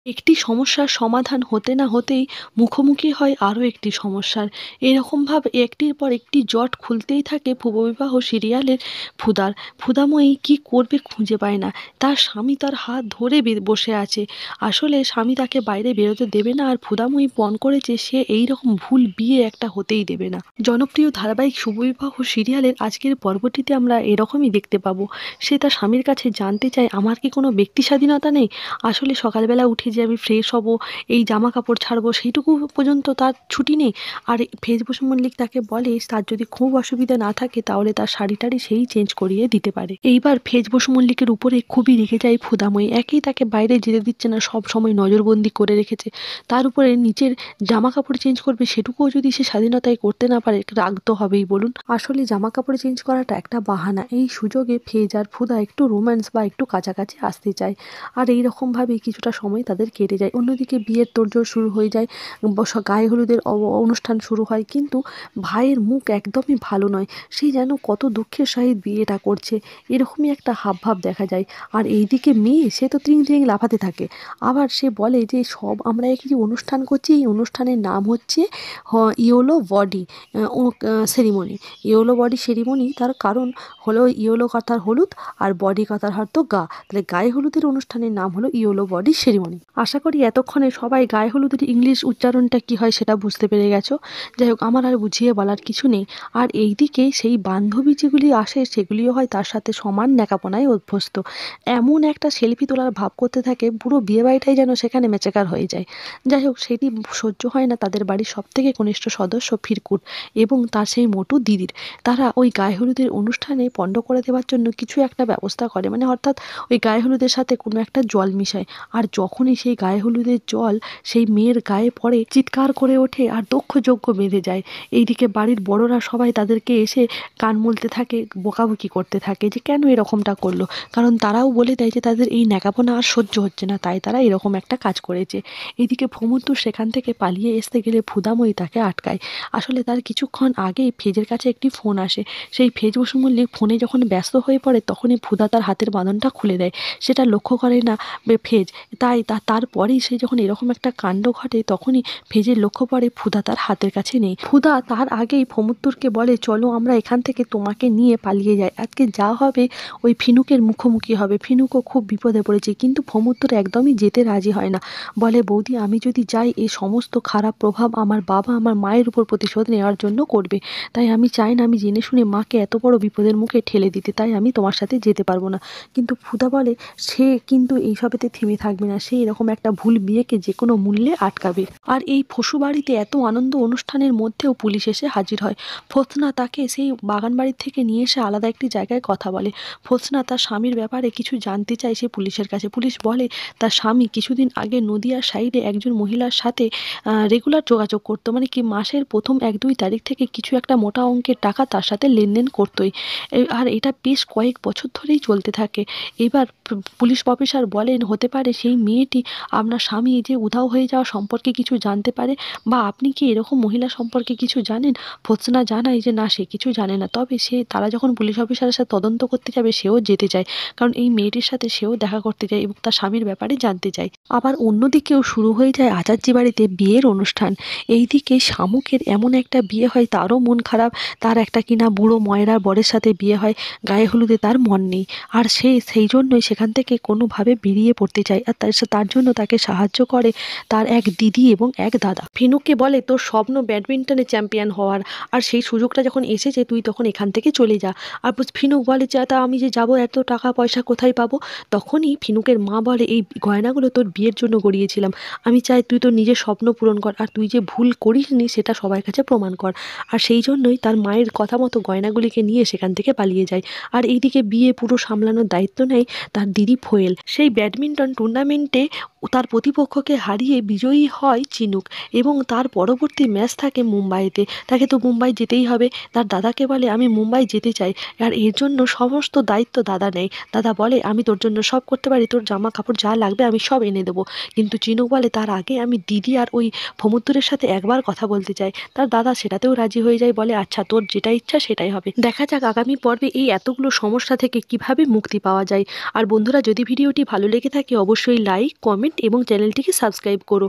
একটি সমস্যার সমাধান হতে না হতেই মুখোমুখি হয় আরও একটি সমস্যার। এরকমভাবে একটির পর একটি জট খুলতেই থাকে পূর্ববিবাহ সিরিয়ালের ফুদার। ফুদাময়ী কী করবে খুঁজে পায় না। তার স্বামী তার হাত ধরে বসে আছে। আসলে স্বামী তাকে বাইরে বেরোতে দেবে না, আর ফুদাময়ী পণ করেছে সে এই রকম ভুল বিয়ে একটা হতেই দেবে না। জনপ্রিয় ধারাবাহিক শুভবিবাহ সিরিয়ালের আজকের পর্বটিতে আমরা এরকমই দেখতে পাবো। সে তার স্বামীর কাছে জানতে চায়, আমার কি কোনো ব্যক্তি স্বাধীনতা নেই? আসলে সকালবেলা উঠে যে আমি ফ্রেশ হব, এই জামা কাপড় ছাড়বো, সেইটুকু পর্যন্ত তার ছুটি নেই। আর ফেসবুস মল্লিক তাকে বলে তার যদি খুব অসুবিধা না থাকে তাহলে তার শাড়ি টাড়ি সেই চেঞ্জ করিয়ে দিতে পারে। এইবার ফেসবুস মল্লিকের উপরে খুবই রেগে যায় ফুদাময়ী। একেই তাকে বাইরে যেতে দিচ্ছে না, সব সময় নজরবন্দি করে রেখেছে। তার উপরে নিচের জামা কাপড় চেঞ্জ করবে সেটুকুও যদি সে স্বাধীনতায় করতে না পারে, রাগ তো হবেই বলুন। আসলে জামা কাপড় চেঞ্জ করাটা একটা বাহানা। এই সুযোগে ফেজ আর ফুদা একটু রোম্যান্স বা একটু কাছাকাছি আসতে চায়। আর এই রকমভাবেই কিছুটা সময় তাদের কেটে যায়। অন্যদিকে বিয়ের তোড়জোড় শুরু হয়ে যায়, গায়ে হলুদের অনুষ্ঠান শুরু হয়, কিন্তু ভাইয়ের মুখ একদমই ভালো নয়। সে যেন কত দুঃখের সহিত বিয়েটা করছে, এরকমই একটা হাবভাব দেখা যায়। আর এইদিকে মেয়ে, সে তো ত্রিং ত্রিং লাফাতে থাকে। আবার সে বলে যে সব আমরা একটি অনুষ্ঠান করছি, এই অনুষ্ঠানের নাম হচ্ছে yellow body ceremony. Yellow body ceremony, তার কারণ হলো ইয়োলো কথার হলুদ আর বডি কথার অর্থ গা, তাহলে গায়ে হলুদের অনুষ্ঠানের নাম হলো ইয়োলো বডি সেরিমনি। আশা করি এতক্ষণে সবাই গায়ে হলুদের ইংলিশ উচ্চারণটা কি হয় সেটা বুঝতে পেরে গেছো। যাই হোক, আমার আর বুঝিয়ে বলার কিছু নেই। আর এইদিকে সেই বান্ধবী যেগুলি আসে সেগুলিও হয় তার সাথে সমান ন্যাকাপনায় অভ্যস্ত। এমন একটা সেলফি তোলার ভাব করতে থাকে, পুরো বিয়েবাড়িটাই যেন সেখানে মেচেকার হয়ে যায়। যাই হোক, সেটি সহ্য হয় না তাদের বাড়ির সবথেকে কনিষ্ঠ সদস্য ফিরকুট এবং তার সেই মোটু দিদির। তারা ওই গায়ে হলুদের অনুষ্ঠানে পণ্ড করে দেওয়ার জন্য কিছু একটা ব্যবস্থা করে, মানে অর্থাৎ ওই গায়ে হলুদের সাথে কোনো একটা জল মিশায়। আর যখনই সেই গায়ে হলুদের জল সেই মেয়ের গায়ে পড়ে, চিৎকার করে ওঠে আর দক্ষযজ্ঞ বেঁধে যায়। এইদিকে বাড়ির বড়রা সবাই তাদেরকে এসে কান মলতে থাকে, বকাবকি করতে থাকে যে কেন এরকমটা করলো। কারণ তারাও বলে দেয় যে তাদের এই ন্যাকাপনা আর সহ্য হচ্ছে না, তাই তারা এরকম একটা কাজ করেছে। এদিকে ভ্রমুদ্দুর সেখান থেকে পালিয়ে আসতে গেলে ফুদাময়ী তাকে আটকায়। আসলে তার কিছুক্ষণ আগেই ফেজের কাছে একটি ফোন আসে। সেই ফেজ বসু মল্লিক ফোনে যখন ব্যস্ত হয়ে পড়ে তখনই ফুদা তার হাতের বাঁধনটা খুলে দেয়। সেটা লক্ষ্য করে না ফেজ। তাই তারপরেই সে যখন এরকম একটা কাণ্ড ঘটে তখনই ফেজের লক্ষ্য পড়ে ফুদা তার হাতের কাছে নেই। ফুদা তার আগেই ভ্রমুদ্দুরকে বলে, চলো আমরা এখান থেকে তোমাকে নিয়ে পালিয়ে যাই, আজকে যা হবে ওই ফিনুকের মুখোমুখি হবে। ফিনুকও খুব বিপদে পড়েছে, কিন্তু ভ্রমুদ্দুর একদমই যেতে রাজি হয় না। বলে, বৌদি আমি যদি যাই এই সমস্ত খারাপ প্রভাব আমার বাবা আমার মায়ের উপর প্রতিশোধ নেওয়ার জন্য করবে। তাই আমি চাই না আমি জেনে শুনে মাকে এত বড় বিপদের মুখে ঠেলে দিতে, তাই আমি তোমার সাথে যেতে পারবো না। কিন্তু ফুদা বলে সে কিন্তু এইসবেতে থেমে থাকবে না, সে এরকম একটা ভুল বিয়েকে যে কোনো মূল্যে আটকাবে। আর এই ফসু বাড়িতে এত আনন্দ অনুষ্ঠানের মধ্যেও পুলিশ এসে হাজির হয়। ফোসনা তাকে সেই বাগান বাড়ির থেকে নিয়ে এসে আলাদা একটি জায়গায় কথা বলে। ফোসনা তার স্বামীর ব্যাপারে কিছু জানতে চায় সে পুলিশের কাছে। পুলিশ বলে তার স্বামী কিছুদিন আগে নদিয়ার সাইডে একজন মহিলার সাথে রেগুলার যোগাযোগ করতো, মানে কি মাসের প্রথম 1-2 তারিখ থেকে কিছু একটা মোটা অঙ্কের টাকা তার সাথে লেনদেন করতোই। আর এটা বেশ কয়েক বছর ধরেই চলতে থাকে। এবার পুলিশ অফিসার বলেন, হতে পারে সেই মেয়েটি আপনার স্বামী এই যে উধাও হয়ে যাওয়া সম্পর্কে কিছু জানতে পারে, বা আপনি কি এরকম মহিলা সম্পর্কে কিছু জানেন? ফোসনা জানায় যে না, সে কিছু জানে না, তবে তারা যখন পুলিশ অফিসারের সাথে তদন্ত করতে যাবে সেও যেতে চায়, কারণ এই মেয়েটির সাথে সেও দেখা করতে চায় এবং তার স্বামীর ব্যাপারে জানতে চায়। আবার অন্যদিকেও শুরু হয়ে যায় আচার্যি বাড়িতে বিয়ের অনুষ্ঠান। এইদিকে শামুকের এমন একটা বিয়ে হয়, তারও মন খারাপ। তার একটা কিনা বুড়ো ময়রার বরের সাথে বিয়ে হয়, গায়ে হলুদে তার মন নেই। আর সে সেই জন্যই সেখান থেকে কোনোভাবে বেরিয়ে পড়তে চায়, আর তার জন্য তাকে সাহায্য করে তার এক দিদি এবং এক দাদা। ফিনুকে বলে, তোর স্বপ্ন ব্যাডমিন্টনে চ্যাম্পিয়ন হওয়ার, আর সেই সুযোগটা যখন এসেছে তুই তখন এখান থেকে চলে যা। আর ফিনুক বলে যে তা আমি যে যাবো, এত টাকা পয়সা কোথায় পাবো? তখনই ফিনুকের মা বলে, এই গয়নাগুলো তোর বিয়ের জন্য গড়িয়েছিলাম, আমি চাই তুই তোর নিজের স্বপ্ন পূরণ কর, আর তুই যে ভুল করিসনি সেটা সবার কাছে প্রমাণ কর। আর সেই জন্যই তার মায়ের কথা মতো গয়নাগুলিকে নিয়ে সেখান থেকে পালিয়ে যায়। আর এইদিকে বিয়ে পুরো সামলানোর দায়িত্ব নেয় তার দিদি ফোয়েল। সেই ব্যাডমিন্টন টুর্নামেন্টে তার প্রতিপক্ষকে হারিয়ে বিজয়ী হয় চিনুক, এবং তার পরবর্তী ম্যাচ থাকে মুম্বাইতে। তাকে তো মুম্বাই যেতেই হবে। তার দাদাকে বলে, আমি মুম্বাই যেতে চাই, আর এর জন্য সমস্ত দায়িত্ব দাদা নেয়। দাদা বলে, আমি তোর জন্য সব করতে পারি, তোর জামা কাপড় যা লাগবে আমি সব এনে দেবো। কিন্তু চিনুক বলে, তার আগে আমি দিদি আর ওই ভমুদ্দুরের সাথে একবার কথা বলতে চাই। তার দাদা সেটাতেও রাজি হয়ে যায়, বলে আচ্ছা তোর যেটা ইচ্ছা সেটাই হবে। দেখা যাক আগামী পর্বে এই এতগুলো সমস্যা থেকে কিভাবে মুক্তি পাওয়া যায়। আর বন্ধুরা, যদি ভিডিওটি ভালো লেগে থাকে অবশ্যই লাইক, কমেন্ট কমেন্ট এবং চ্যানেলটিকে সাবস্ক্রাইব করো।